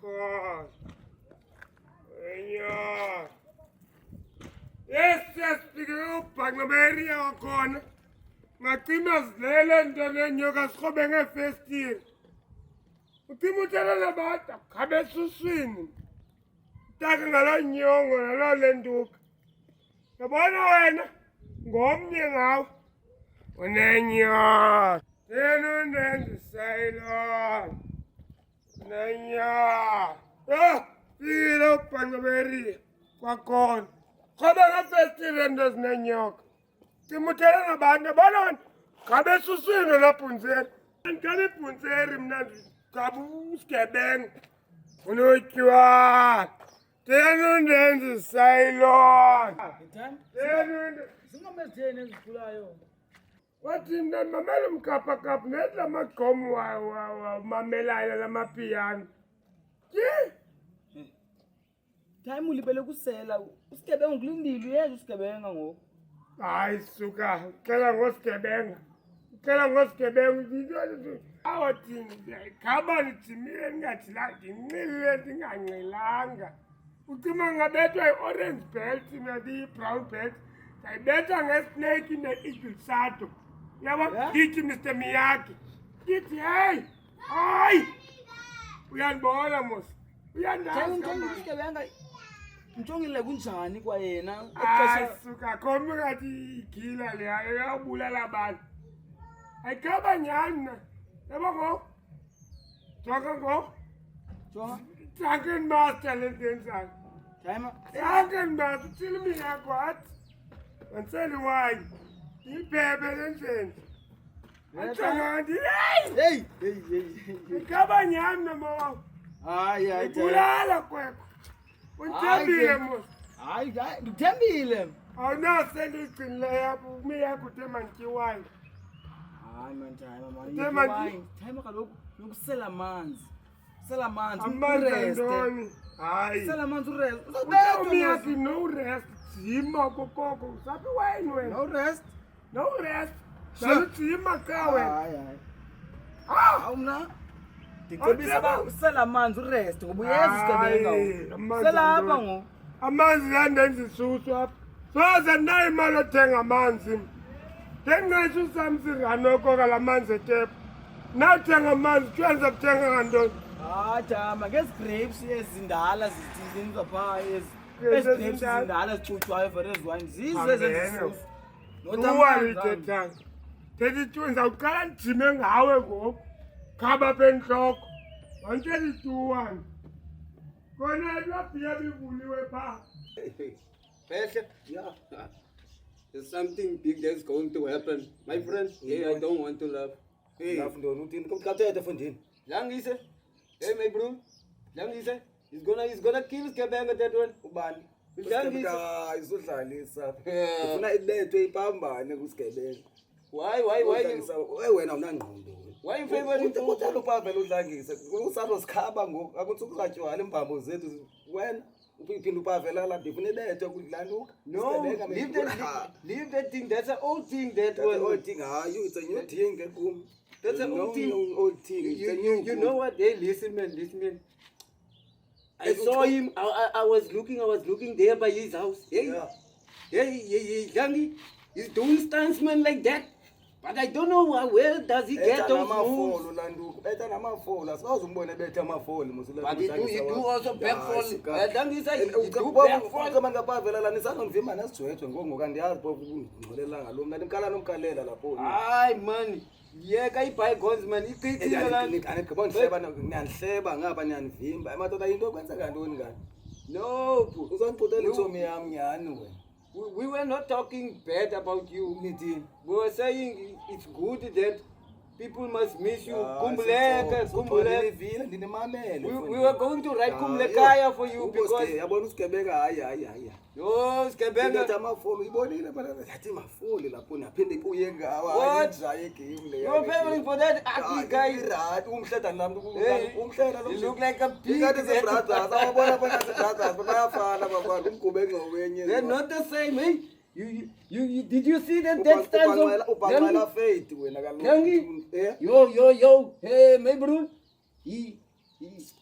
God. Yeah. Yes, speaking up, Pagnaberia or corner. Maximus Leland and Yoga Scobang a first year. Timothy about a cabezu swing. Taking a lot young or a lot lenduk. The one going now. When then you're then sailor. Nanya. Ah, feel up on the very quackon. Kobanga festival does Nanyok. Timotera Banda Balan. Cabezu swing on up on there. And Calipunzer him not Cabus Cabang. Unuchua. Tenun then the sailor. What in the Mamelum Kappa Cup, net la Macom, Mamela, la Mapian. Yeah. Time ulipele kusela usigebenga ngilindile uyeza usigebenga ngoku Hayi suka kela ngosigebenga kela ngosigebenga awathi khaba nithimile ningathi la nginqilile ndinganqilanga ucima ngabethwa i-orange belt nadi-brown belt ndayibetha ngesnake ne-eagle sato yaba ndithi Mr Miyagi ndithi heyi hayi uyandibona mos uyandazi usigebenga mntshongile kunjani kwayena hayi suka khombe ngathi igila leya uyabulala abantu ayikhaba nyani na yaba ngo jonga ngo drunken master lentenzani drunken master tshilimi yakho athi wanseli wine iphephe lendleni ajonga ndi hey ikhaba nyani namawawo hayi ibulala kwekho unthembile mos hayi ngithembile awunasendiyiqinileyo apho umiyakho uthemantyiwayo hayi man time kaloku nokusela amanzi sela amanzi amandondoni hayi sela amanzi urest umiyakho no rest jima kokoko usaphi wine wena no rest salujima ka wena hayi awumna ndicebisa usela amanzi urest ngoba uyeza usigebenga sela apha ngoku amanzi yandenza isusu apha soze ndinayo imali othenga amanzi ndenqesha usamsiranoko kala manzi etepu nawuthenga amanzi kwenza kuthenga ngantoni jama ngezi grapes ezindala zithinizwa phaa ezi zindala zicutywayo for ezi wine zizo ezenzisusu uwalitethanga thethithu ndizawuqala ndijime ngawe ngoku khaba apha entloko 132 kona lwabhiya bivuliwe phaa Behle, yeah. There's something big that's going to happen. My friend, hey, I don't want to laugh. Hey, Langise, hey, my bro. Langise, he's gonna kill Skabanga that one. ubani Langise. izodlalisa ufuna ilethwe iphambane kusigebenga Why wena unangqondo why you favoring uthanda upavela udlangise usalo sikhaba ngoku akuthi ukuzatywala imbambo zethu wena uphinda upavela la ndifuna ilethwe kudlaluka No, leave that thing. That's an old thing. That one. old thing hayi it's a new thing kum That's an old thing. old thing it's a new You know what? Hey, listen, man. I saw him. I was looking there by his house. Hey, Yeah. hey, Yangi, he's doing stunts, man, like that. But I don't know where does he get those moves. amafolo landuku etha namafolo asikaze umbone bethe amafolo musula But he do also backfall. Yangi said he do ukubona backfall. abantu ngapavela la nisazondivimba nasijwejwe ngoku kandiyazi phofu ukungcolelela lo mna nimkala nomkalela lapho Ay, man. Yeah, guy buy guns, man. He quit it. anigqiba ndihleba niyandihleba ngapha niyanivimba amadoda yinto kwenzeka ntoni ngani No. uzondibhutela itsomi yam nyhani wena We were not talking bad about you. nithini We were saying it's good that people must miss you. Ah, Kumbuleka, Kumbuleka. vile ndinimamele We were going to write Kumbulekaya for you because yabona usigebenga hayi no, Skabanga. Letha amafolo ibonile yathi mafoli lapho naphinde kuye ngawa What? ayijaye game le You were favoring for that ugly guy. right umhleda nami Hey, umhleda you look like a pig. Ikati ze brothers ababona phakathi brothers bayafana babantu umgubenge ngowenye They're not the same, hey. You did you see that stands of ubangela faith wena Yangi? eh Yo. Hey, my bro. He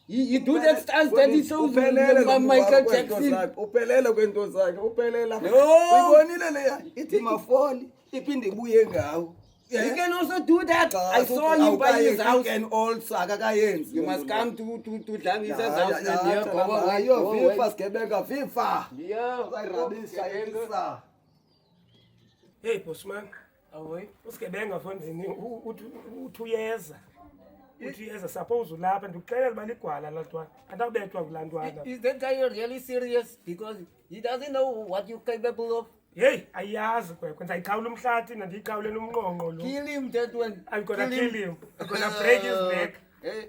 He do that stance that he shows Michael Jackson. Uphelele kwento zakhe, uphelela. No. Uyibonile leya? Ithi mafoli, iphinde ibuye ngawo. You can also do that. I saw him by his house. You can also akayenzi. You must come to Dlangisa's house and there. Ayo FIFA skebenga FIFA. Yeah. Sayirabisa yesa. Hey bossman, Away. usigebenga fonzini uthi uyeza. Uthi uyeza suppose ulapha ndikuxelela uba ligwala laa ntwana. Andawubethwa kulaa ntwana. Is that guy really serious? Because he doesn't know what you're capable of. Hey, ayazi kwekwe ndizayiqhawula umhlathi nandiyiqhawule nomnqonqo lo. Kill him, that one. I'm gonna kill him. I'm gonna break his neck. Hey,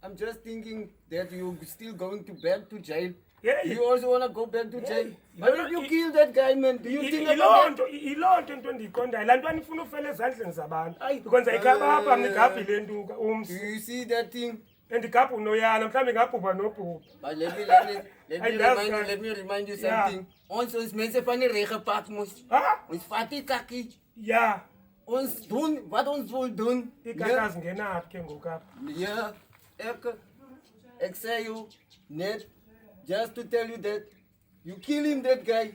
I'm just thinking that you're still going to back to jail. Yeah. You also wanna go back to jail. Yeah. Why did you kill that guy, man? Do you think about that? Yiloo nto into endiyiqondayo laa ntwana ifuna ufela ezandleni zabantu Ayi. because ndizayikhaba apha mnigabhi le ntuka Do umsi you see that thing? endigabha unoyana mhlawumbi ngabhubha nobhubha. But let me remind you Yeah. something. Ons mense van die reg gepakt moes. Ha? Ons vat die kakkie. Ja, Ons doen wat ons wil doen. iikaka zingena phi ke ngoku apha. Ja, ek sê you net just to tell you that you kill him, that guy.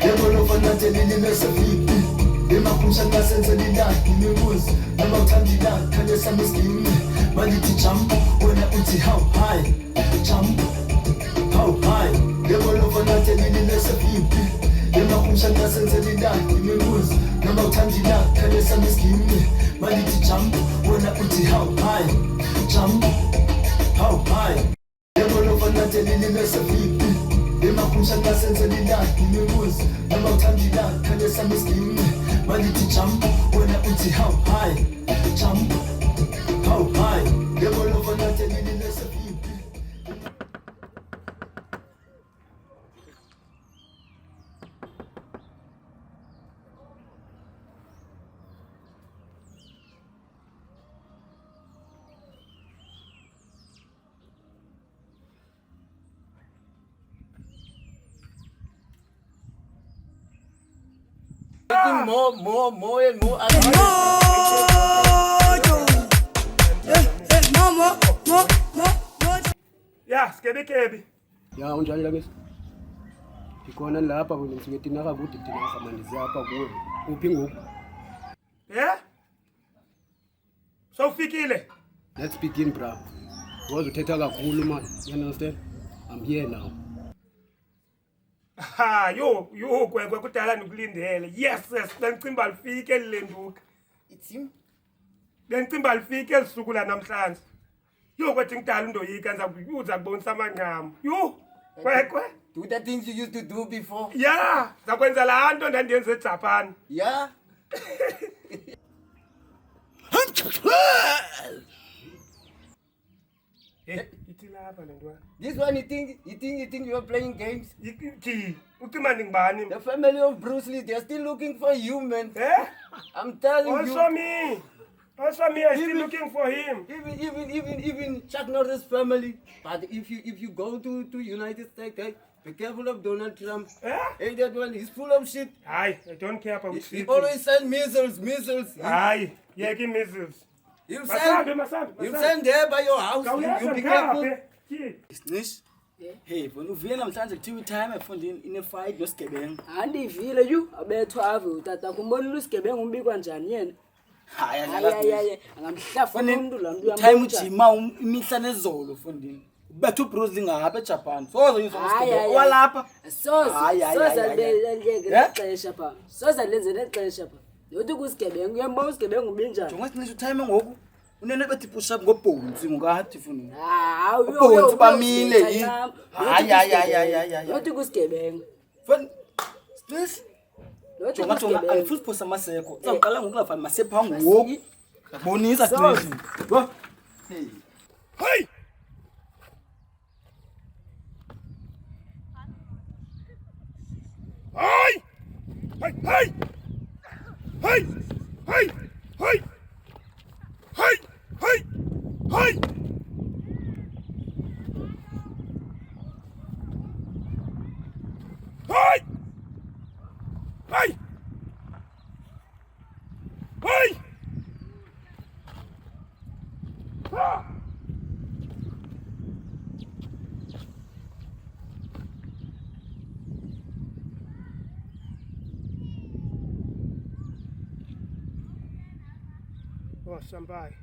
Yebo fanatelile mesefipi emaphusha ngasenze lilakhi imibuzo noma uthandila khale sami skimi malithi jump wena uthi how high jump how high yebo fanatelile mesefipi emaphusha ngasenze lilakhi imibuzo noma uthandila khale sami skimi malithi jump wena uthi how high jump how high yebo fanatelile mesefipi emaphusha ngasenze lilakhi imibuzo noma uthandila khale sami skimi malithi jump wena uthi how high jump how high yebo fanatelile mesefipi. Making more and more. Ya, sikebekebi. Ya unjani la ngesi? Ikhona lapha wena ngithina kakude thina samandizi apha kuwe. Uphi ngoku? Sowufikile? Let's begin bra. Wazothetha kakhulu man. You understand? I'm here now. Ha, yo kwekwe kudala ndikulindele. Yes, bendicimba lifike le nduka. It's him. Bendicimba lifike elisuku la namhlanje. Yo kwethi ngidala undoyika uza kubonisa amancamo. Yo, kwekwe. Do the things you used to do before. Ya, zakwenza laa nto ndandiyenze eJapan. Yeah. Ithi lapha le ntwana. This one you think you are playing games? Ithi, ucima ndingubani? The family of Bruce Lee, they're still looking for you, man. I'm telling Also me, I still looking for him. Even Chuck Norris family. But if you go to United States, hey, be careful of Donald Trump. Hey, that one, he's full of shit. Aye, I don't care about He shit. always send missiles. Aye, yeke missiles. You Masambe. send there by your house. You be careful. Snish. Hey, bona uvile namhlanje kuthiwa time efundini ine fight nosigebengu. Andivile yu abethwa ave utata kumbonile usigebengu umbikwa njani yena. Hayi angamhlafuna umuntu la muntu Time ujima imihla nezolo fundini. Ubethu Bruce ngapha eJapan. Soze yizwa usigebengu. Walapha. soza lexesha pha soza lenze lexesha pha yothi kusigebengu uyambona usigebengu ubinjani. Jonga sinisho time ngoku. Unene bethi push up ngobhonzi ngokathi fundini. Hayi Ubhonzi bamile yi. Hayi. yothi kusigebengu Fun. Please. yothi Jonga kusigebengu angifuni phosa amaseko. Uzaqala ngokungafani masepha ngoku. Bonisa Snish. Wo. Hey! Hey! Hey! Hey! Hey! Hey! Hey! Hey! Hey! Hey! Oh, Sambai.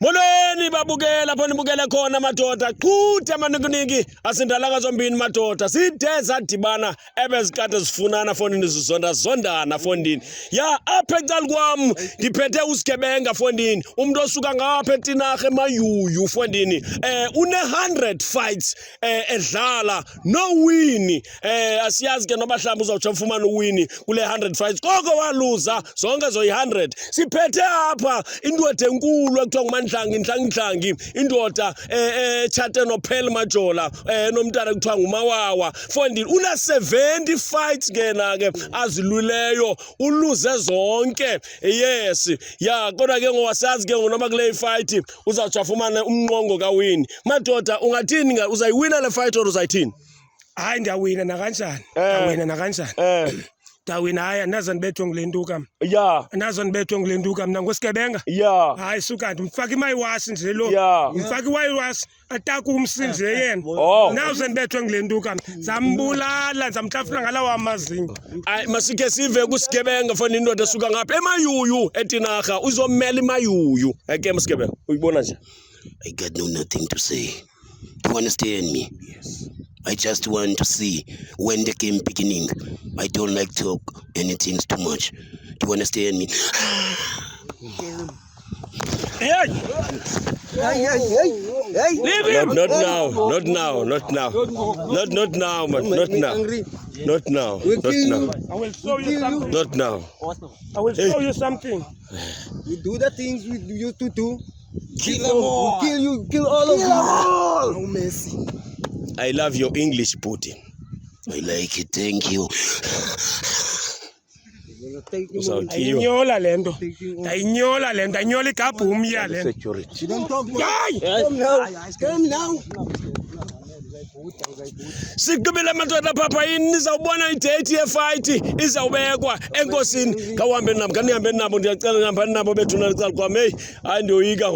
Molweni babukela lapho nibukele khona madoda qhuthe maninginiki asindalaka zombini madoda sithe zadibana ebezikade sifunana fondini zondana fondini ya apha ecala kwam ngiphethe usigebenga fondini umuntu osuka ngapha eTinarha eMayuyu fondini une 100 fights edlala no win asiyazi ke noba mhlawumbe uzawuthi ufumana uwini kule 100 fights koko waluza zonke zo 100 siphethe apha indoda enkulu ekuthiwa nguMandlangi indoda echate noPhel Majola nomntana ekuthiwa nguMawawa fondini una 70 fights ngena ke aziluleyo uluze zonke yes ya kodwa ke ngowasazi ke noma kule fight uzawuthi afumana umnqongo kawini madoda ungathini uzayiwina le fight or uzayithini Hayi ndiyawina nakanjani ndiyawina nakanjani Dawina haya nazo nibethwe ngilenduka ya nazo nibethwe ngilenduka mina ngosigebenga ya hayi sukanti mfaka imayiwasi nje lo Ya. mfaka iwayiwasi ataka umsinje yena nazo nibethwe ngilenduka zambulala zamhlafuna ngalawa amazinyo ay masike sive kusigebenga fona indoda esuka ngapha eMayuyu eTinarha uzomela eMayuyu eke masigebenga uyibona nje I got nothing to say. Do you understand me? Yes. I just want to see when the game beginning. I don't like talk anything too much. Do you understand me? hey leave him not now man not now I will show you something not now I will show you something You do the things we used to do. Kill them all. Kill all of you. No mercy. I love your English booty. I like it, thank you. ayinyola lento ayinyola igabhumi ya lento She don't talk much. hayi Come now. sigqibile madoda papa yini nizawubona idate yefight izawubekwa enkosini ngawuhambe nabo kanihambeni nabo ndiyacela ngihambani nabo bethuna licala kwami hey hayi ndiyoyika